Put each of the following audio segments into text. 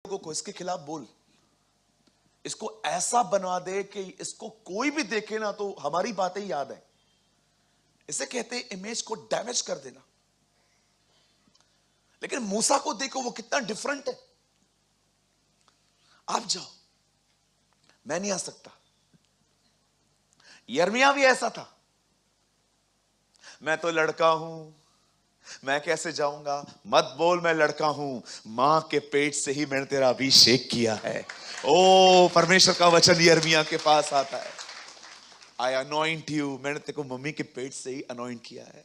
लोगों को इसके खिलाफ बोल, इसको ऐसा बनवा दे कि इसको कोई भी देखे ना तो हमारी बातें ही याद है। इसे कहते हैं इमेज को डैमेज कर देना। लेकिन मूसा को देखो वो कितना डिफरेंट है। आप जाओ, मैं नहीं आ सकता। यिर्मयाह भी ऐसा था, मैं तो लड़का हूं, मैं कैसे जाऊंगा। मत बोल मैं लड़का हूं, मां के पेट से ही मैंने तेरा अभिषेक किया है। ओ परमेश्वर का वचन यिर्मयाह के पास आता है, आई अनॉइंट यू, मैंने तेरे को मम्मी के पेट से ही अनॉइंट किया है।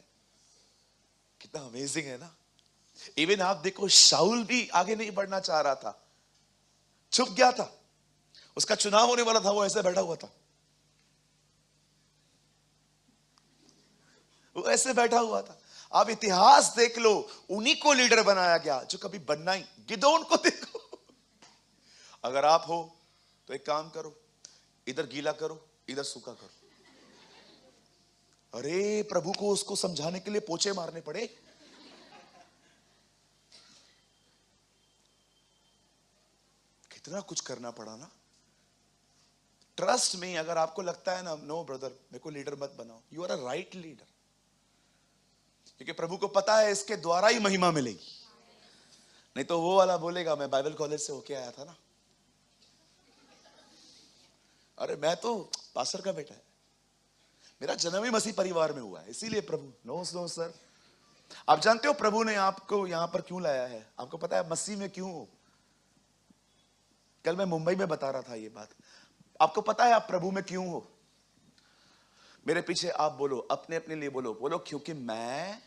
कितना अमेजिंग है ना। इवन आप देखो, शाऊल भी आगे नहीं बढ़ना चाह रहा था, चुप गया था। उसका चुनाव होने वाला था, वो ऐसे बैठा हुआ था, वो ऐसे बैठा हुआ था। आप इतिहास देख लो, उन्हीं को लीडर बनाया गया जो कभी बनना ही। गिदोन को देखो। अगर आप हो तो एक काम करो, इधर गीला करो, इधर सूखा करो। अरे प्रभु को उसको समझाने के लिए पोछे मारने पड़े। कितना कुछ करना पड़ा ना। ट्रस्ट में, अगर आपको लगता है ना, नो ब्रदर मेरे को लीडर मत बनाओ, you are a right leader. क्योंकि प्रभु को पता है इसके द्वारा ही महिमा मिलेगी। नहीं तो वो वाला बोलेगा मैं बाइबल कॉलेज से होके आया था ना, अरे मैं तो पास्टर का बेटा है, मेरा जन्म ही मसीह परिवार में हुआ है, इसीलिए प्रभु। No no sir. आप जानते हो प्रभु ने आपको यहां पर क्यों लाया है? आपको पता है मसीह में क्यों हो? कल मैं मुंबई में बता रहा था ये बात। आपको पता है आप प्रभु में क्यों हो? मेरे पीछे आप बोलो, अपने अपने लिए बोलो, बोलो क्योंकि मैं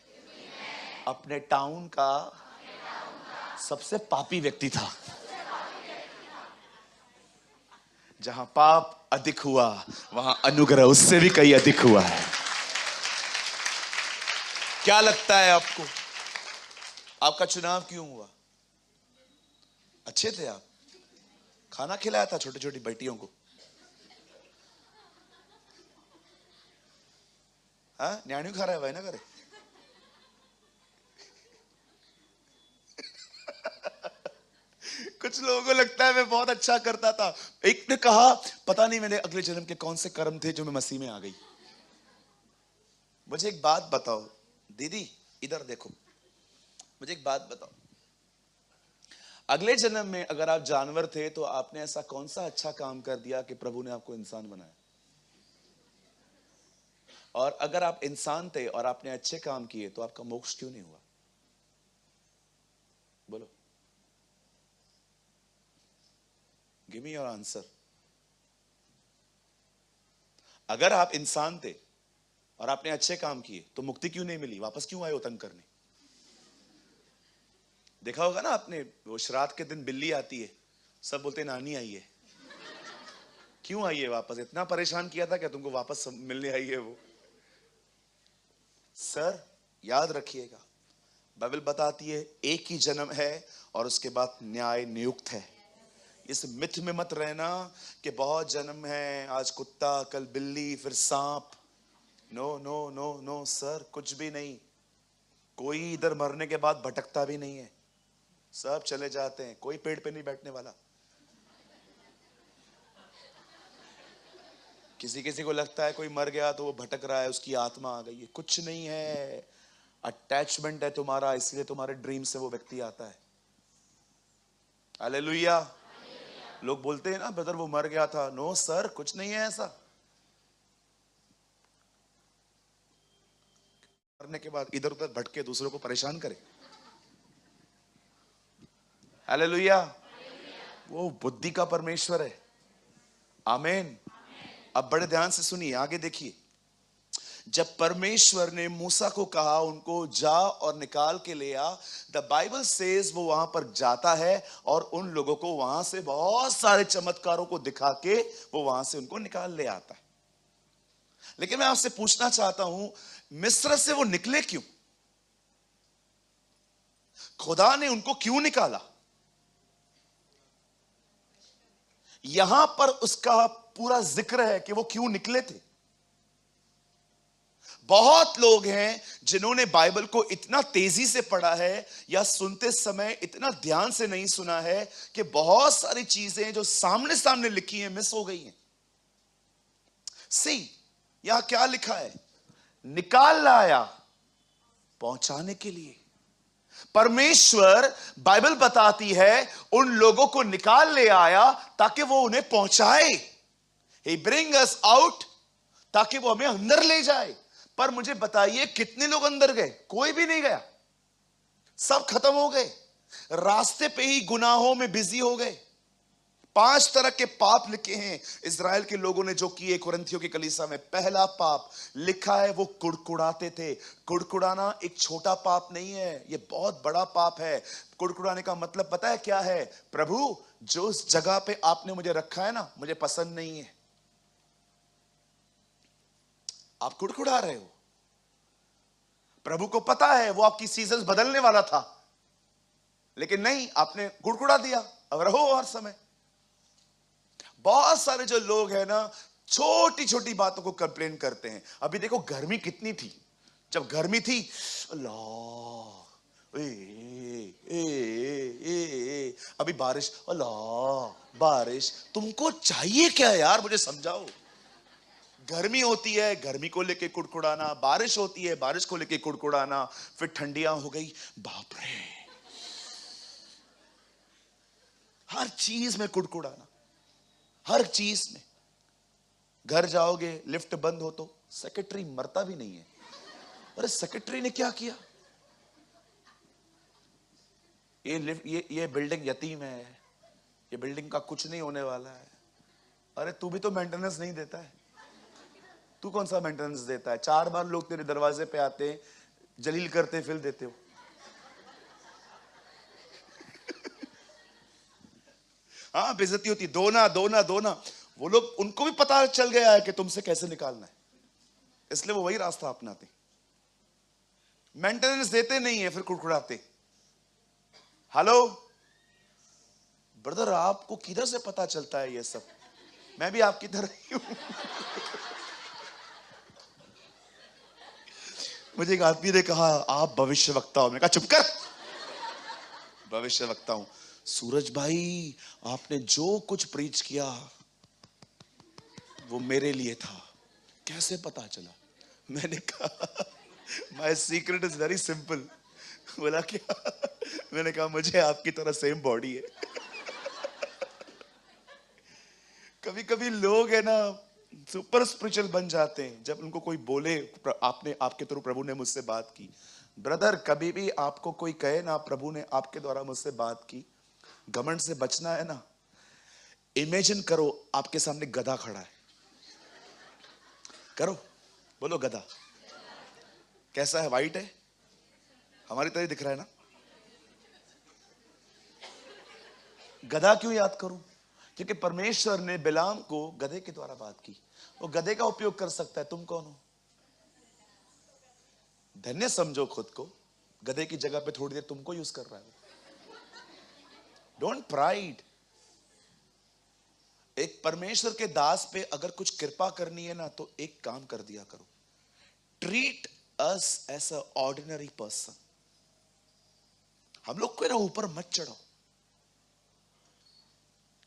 अपने टाउन का सबसे पापी व्यक्ति था। जहां पाप अधिक हुआ वहां अनुग्रह उससे भी कहीं अधिक हुआ है। क्या लगता है आपको, आपका चुनाव क्यों हुआ? अच्छे थे आप, खाना खिलाया था छोटी छोटी बेटियों को, हाँ न्याणी खा रहा है भाई ना करे। कुछ लोगों को लगता है मैं बहुत अच्छा करता था। एक ने कहा पता नहीं मेरे अगले जन्म के कौन से कर्म थे जो मैं मसीह में आ गई। मुझे एक बात बताओ दीदी, इधर देखो, मुझे एक बात बताओ, अगले जन्म में अगर आप जानवर थे तो आपने ऐसा कौन सा अच्छा काम कर दिया कि प्रभु ने आपको इंसान बनाया? और अगर आप इंसान थे और आपने अच्छे काम किए तो आपका मोक्ष क्यों नहीं हुआ? बोलो, गिव मी योर आंसर। अगर आप इंसान थे और आपने अच्छे काम किए तो मुक्ति क्यों नहीं मिली? वापस क्यों आए हो तंग करने? देखा होगा ना आपने, वो श्राद्ध के दिन बिल्ली आती है, सब बोलते नानी आई है। क्यों आई है वापस? इतना परेशान किया था क्या तुमको वापस मिलने आई है वो? सर याद रखिएगा, बाइबल बताती है एक ही जन्म है और उसके बाद न्याय नियुक्त है। इस मिथ में मत रहना कि बहुत जन्म है, आज कुत्ता कल बिल्ली फिर सांप। No no no no sir, कुछ भी नहीं। कोई इधर मरने के बाद भटकता भी नहीं है, सब चले जाते हैं, कोई पेड़ पे नहीं बैठने वाला। किसी किसी को लगता है कोई मर गया तो वो भटक रहा है, उसकी आत्मा आ गई है, कुछ नहीं है। अटैचमेंट है तुम्हारा, इसलिए तुम्हारे ड्रीम से वो व्यक्ति आता है। हालेलुया। लोग बोलते हैं ना ब्रदर वो मर गया था, नो सर कुछ नहीं है ऐसा। मरने के बाद इधर उधर भटके दूसरों को परेशान करे। हालेलुया। वो बुद्धि का परमेश्वर है। आमीन। अब बड़े ध्यान से सुनिए, आगे देखिए। जब परमेश्वर ने मूसा को कहा उनको जा और निकाल के ले आ, द बाइबल सेज वो वहां पर जाता है और उन लोगों को वहां से बहुत सारे चमत्कारों को दिखा के वो वहां से उनको निकाल ले आता है। लेकिन मैं आपसे पूछना चाहता हूं, मिस्र से वो निकले क्यों? खुदा ने उनको क्यों निकाला? यहां पर उसका पूरा जिक्र है कि वो क्यों निकले थे। बहुत लोग हैं जिन्होंने बाइबल को इतना तेजी से पढ़ा है या सुनते समय इतना ध्यान से नहीं सुना है कि बहुत सारी चीजें जो सामने सामने लिखी हैं मिस हो गई हैं। सी, यहां क्या लिखा है? निकाल लाया पहुंचाने के लिए। परमेश्वर, बाइबल बताती है, उन लोगों को निकाल ले आया ताकि वो उन्हें पहुंचाए। He bring us out ताकि वो हमें अंदर ले जाए। पर मुझे बताइए कितने लोग अंदर गए? कोई भी नहीं गया, सब खत्म हो गए, रास्ते पे ही गुनाहों में बिजी हो गए। 5 तरह के पाप लिखे हैं इजराइल के लोगों ने जो किए कुरिन्थियों की कलीसिया में। पहला पाप लिखा है, वो कुड़कुड़ाते थे। कुड़कुड़ाना एक छोटा पाप नहीं है, ये बहुत बड़ा पाप है। कुड़कुड़ाने का मतलब पता है क्या है? प्रभु, जो उस जगह पे आपने मुझे रखा है ना, मुझे पसंद नहीं है। आप कुड़कुड़ा रहे हो। प्रभु को पता है वो आपकी सीजन्स बदलने वाला था, लेकिन नहीं, आपने कुड़कुड़ा दिया। अब रहो हर समय। बहुत सारे जो लोग हैं ना, छोटी छोटी बातों को कंप्लेन करते हैं। अभी देखो गर्मी कितनी थी, जब गर्मी थी, अल्लाह, अभी बारिश, अल्लाह बारिश। तुमको चाहिए क्या यार, मुझे समझाओ। गर्मी होती है, गर्मी को लेके कुड़कुड़ाना, बारिश होती है, बारिश को लेके कुड़कुड़ाना, फिर ठंडियां हो गई, बाप रे, हर चीज में कुड़कुड़ाना, हर चीज में। घर जाओगे, लिफ्ट बंद हो तो सेक्रेटरी मरता भी नहीं है। अरे सेक्रेटरी ने क्या किया? ये लिफ्ट, ये बिल्डिंग यतीम है, ये बिल्डिंग का कुछ नहीं होने वाला है। अरे तू भी तो मेंटेनेंस नहीं देता है। तू कौन सा मेंटेनेंस देता है? 4 बार लोग तेरे दरवाजे पे आते हैं, जलील करते फिर देते हो। हाँ, बेइज्जती होती, दोना दोना दोना। वो लोग, उनको भी पता चल गया है कि तुमसे कैसे निकालना है, इसलिए वो वही रास्ता अपनाते। मेंटेनेंस देते नहीं है, फिर कुड़कुड़ाते। हेलो ब्रदर, आपको किधर से पता चलता है ये सब? मैं भी आपकी तरह ही हूं। मुझे एक आदमी ने कहा, आप भविष्यवक्ता हो। मैंने कहा चुप कर, भविष्यवक्ता हूं। सूरज भाई, आपने जो कुछ प्रीच किया वो मेरे लिए था। कैसे पता चला? मैंने कहा my secret is very simple. बोला क्या? मैंने कहा मुझे आपकी तरह सेम बॉडी है। कभी कभी लोग है ना, सुपर स्पिरिचुअल बन जाते हैं जब उनको कोई बोले, आपने, आपके थ्रू प्रभु ने मुझसे बात की। ब्रदर, कभी भी आपको कोई कहे ना प्रभु ने आपके द्वारा मुझसे बात की, घमंड से बचना है ना, इमेजिन करो आपके सामने गधा खड़ा है। करो, बोलो गधा। कैसा है? वाइट है, हमारी तरह दिख रहा है ना। गधा क्यों याद करूं? क्योंकि परमेश्वर ने बिलाम को गधे के द्वारा बात की। वो गधे का उपयोग कर सकता है, तुम कौन हो? धन्य समझो खुद को, गधे की जगह पे थोड़ी देर तुमको यूज कर रहा है। Don't pride. एक परमेश्वर के दास पे अगर कुछ कृपा करनी है ना, तो एक काम कर दिया करो, treat us as a ordinary person. हम लोग को ना ऊपर मत चढ़ो।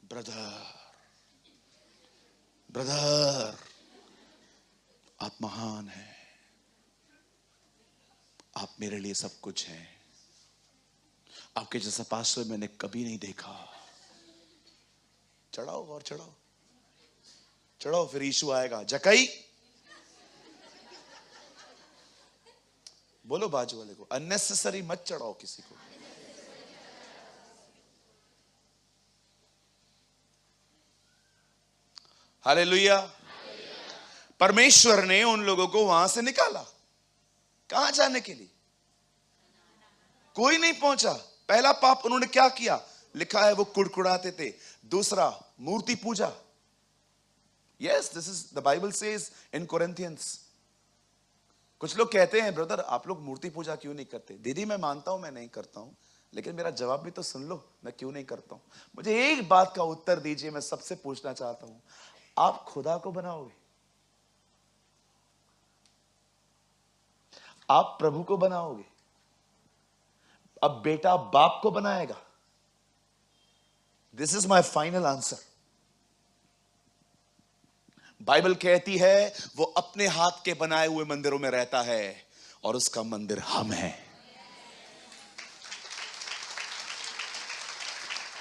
ब्रदर, ब्रदर, आप महान हैं, आप मेरे लिए सब कुछ हैं, आपके जैसा पास्टर मैंने कभी नहीं देखा। चढ़ाओ और चढ़ाओ, चढ़ाओ, फिर यीशु आएगा। जकई, बोलो बाजू वाले को, अननेसेसरी मत चढ़ाओ किसी को। हालेलुया। परमेश्वर ने उन लोगों को वहां से निकाला। कहां जाने के लिए? कोई नहीं पहुंचा। पहला पाप उन्होंने क्या किया? लिखा है वो कुड़कुड़ाते थे। दूसरा, मूर्ति पूजा। Yes, this is the Bible says in Corinthians. कुछ लोग कहते हैं, ब्रदर आप लोग मूर्ति पूजा क्यों नहीं करते? दीदी मैं मानता हूं मैं नहीं करता हूं, लेकिन मेरा जवाब भी तो सुन लो, मैं क्यों नहीं करता हूं। मुझे एक बात का उत्तर दीजिए, मैं सबसे पूछना चाहता हूं, आप खुदा को बनाओगे? आप प्रभु को बनाओगे, अब बेटा बाप को बनाएगा। This is my final answer. Bible कहती है वो अपने हाथ के बनाए हुए मंदिरों में रहता है और उसका मंदिर हम हैं।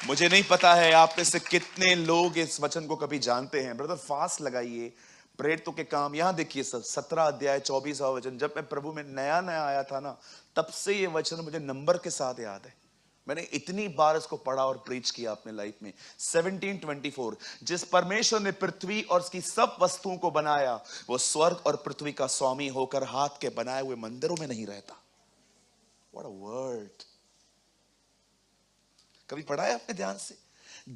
मुझे नहीं पता है आप में से कितने लोग इस वचन को कभी जानते हैं। ब्रदर फास्ट लगाइए, प्रेरितों के काम, यहां देखिए 17 अध्याय 24वां वचन। जब मैं प्रभु में नया नया आया था ना, तब से ये वचन मुझे नंबर के साथ याद है। मैंने इतनी बार इसको पढ़ा और प्रीच किया अपने लाइफ में। 17:24, जिस परमेश्वर ने पृथ्वी और उसकी सब वस्तुओं को बनाया, वो स्वर्ग और पृथ्वी का स्वामी होकर हाथ के बनाए हुए मंदिरों में नहीं रहता। What a word. कभी पढ़ा है आपने ध्यान से?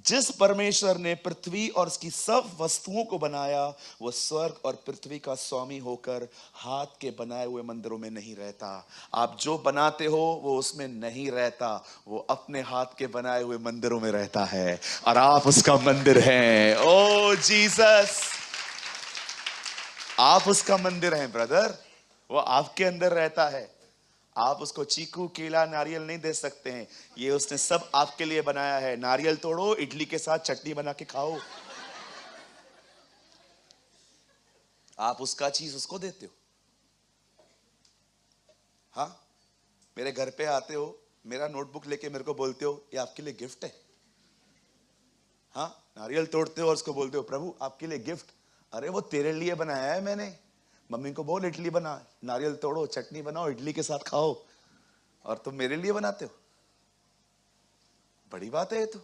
जिस परमेश्वर ने पृथ्वी और उसकी सब वस्तुओं को बनाया, वो स्वर्ग और पृथ्वी का स्वामी होकर हाथ के बनाए हुए मंदिरों में नहीं रहता। आप जो बनाते हो वो उसमें नहीं रहता, वो अपने हाथ के बनाए हुए मंदिरों में रहता है और आप उसका मंदिर हैं। ओ जीसस, आप उसका मंदिर हैं ब्रदर। वो आपके अंदर रहता है। आप उसको चीकू, केला, नारियल नहीं दे सकते हैं। ये उसने सब आपके लिए बनाया है। नारियल तोड़ो, इडली के साथ चटनी बना के खाओ। आप उसका चीज उसको देते हो। हाँ, मेरे घर पे आते हो, मेरा नोटबुक लेके मेरे को बोलते हो ये आपके लिए गिफ्ट है। हाँ, नारियल तोड़ते हो और उसको बोलते हो प्रभु आपके लिए गिफ्ट। अरे वो तेरे लिए बनाया है मैंने। मम्मी को बोल इडली बना, नारियल तोड़ो, चटनी बनाओ, इडली के साथ खाओ, और तुम मेरे लिए बनाते हो। बड़ी बात है ये तो।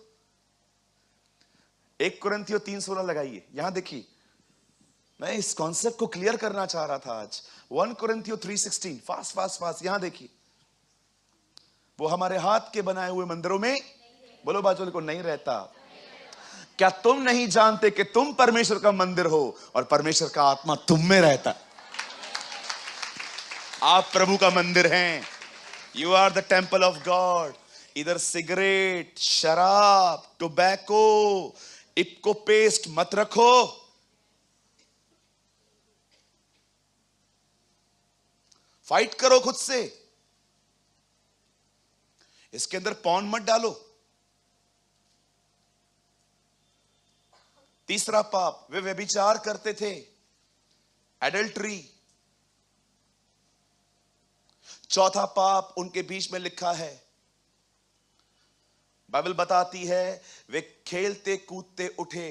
1 कुरिन्थियों 3:16 लगाइए, यहां देखिए। मैं इस कॉन्सेप्ट को क्लियर करना चाह रहा था आज। 1 कुरिन्थियों 3:16, फास्ट फास्ट फास्ट, यहां देखिए। वो हमारे हाथ के बनाए हुए मंदिरों में, बोलो बाजू को, नहीं रहता। क्या तुम नहीं जानते कि तुम परमेश्वर का मंदिर हो और परमेश्वर का आत्मा तुम में रहता? आप प्रभु का मंदिर हैं। You are the temple of God. इधर सिगरेट, शराब, टोबैको, इपको पेस्ट मत रखो। फाइट करो खुद से। इसके अंदर पॉन मत डालो। तीसरा पाप, वे व्यभिचार करते थे, एडल्ट्री। चौथा पाप उनके बीच में लिखा है, बाइबल बताती है वे खेलते कूदते उठे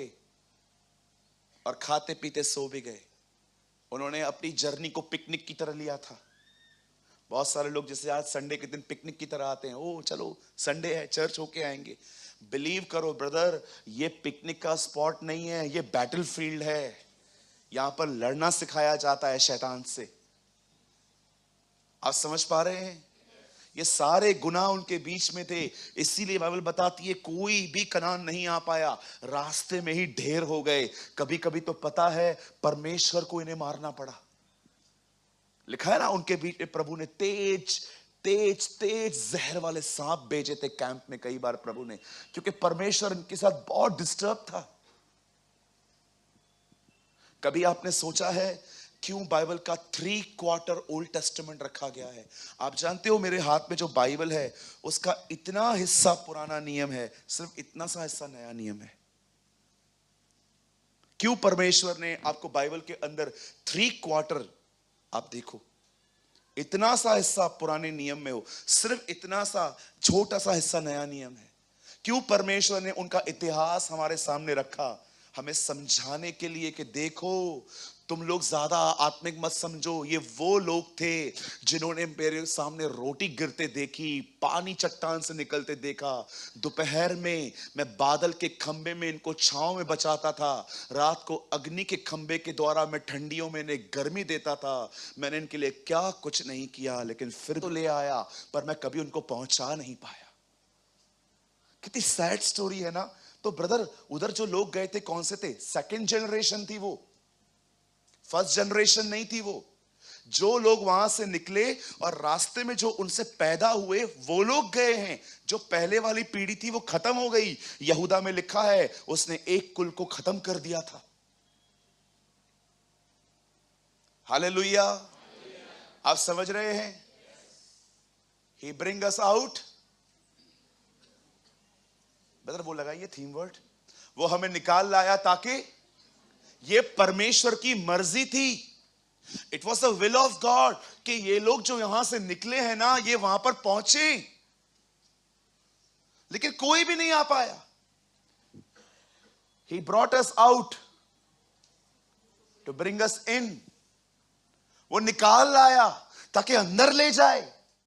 और खाते पीते सो भी गए। उन्होंने अपनी जर्नी को पिकनिक की तरह लिया था। बहुत सारे लोग जैसे आज संडे के दिन पिकनिक की तरह आते हैं, ओ चलो संडे है, चर्च होके आएंगे। बिलीव करो ब्रदर, ये पिकनिक का स्पॉट नहीं है, ये बैटल फील्ड है। यहां पर लड़ना सिखाया जाता है शैतान से। आप समझ पा रहे हैं? ये सारे गुनाह उनके बीच में थे। इसीलिए बाइबल बताती है कोई भी कनान नहीं आ पाया, रास्ते में ही ढेर हो गए। कभी कभी तो पता है परमेश्वर को इन्हें मारना पड़ा। लिखा है ना, उनके बीच में प्रभु ने तेज तेज तेज जहर वाले सांप भेजे थे कैंप में कई बार प्रभु ने, क्योंकि परमेश्वर इनके साथ बहुत डिस्टर्ब था। कभी आपने सोचा है क्यों बाइबल का 3/4 ओल्ड टेस्टामेंट रखा गया है? आप जानते हो मेरे हाथ में जो बाइबल है उसका इतना हिस्सा पुराना नियम है, सिर्फ इतना सा हिस्सा नया नियम है। क्यों परमेश्वर ने आपको बाइबल के अंदर 3/4, आप देखो, इतना सा हिस्सा पुराने नियम में हो, सिर्फ इतना सा छोटा सा हिस्सा नया नियम है। क्यों परमेश्वर ने उनका इतिहास हमारे सामने रखा? हमें समझाने के लिए कि देखो तुम लोग ज्यादा आत्मिक मत समझो। ये वो लोग थे जिन्होंने मेरे सामने रोटी गिरते देखी, पानी चट्टान से निकलते देखा। दोपहर में मैं बादल के खंबे में इनको छांव में बचाता था, रात को अग्नि के खंबे के द्वारा मैं ठंडियों में इन्हें गर्मी देता था। मैंने इनके लिए क्या कुछ नहीं किया, लेकिन फिर तो ले आया, पर मैं कभी उनको पहुंचा नहीं पाया। कितनी सैड स्टोरी है ना। तो ब्रदर उधर जो लोग गए थे कौन से थे? सेकंड जनरेशन थी वो, फर्स्ट जनरेशन नहीं थी वो। जो लोग वहां से निकले और रास्ते में जो उनसे पैदा हुए वो लोग गए हैं। जो पहले वाली पीढ़ी थी वो खत्म हो गई। यहूदा में लिखा है उसने एक कुल को खत्म कर दिया था। हालेलुया। आप समझ रहे हैं? He bring us out. Brother वो लगाइए थीम वर्ड, वो हमें निकाल लाया ताकि ये परमेश्वर की मर्जी थी। It was the will of God कि ये लोग जो यहां से निकले हैं ना, ये वहां पर पहुंचे, लेकिन कोई भी नहीं आ पाया। He brought us out to bring us in. वो निकाल लाया ताकि अंदर ले जाए।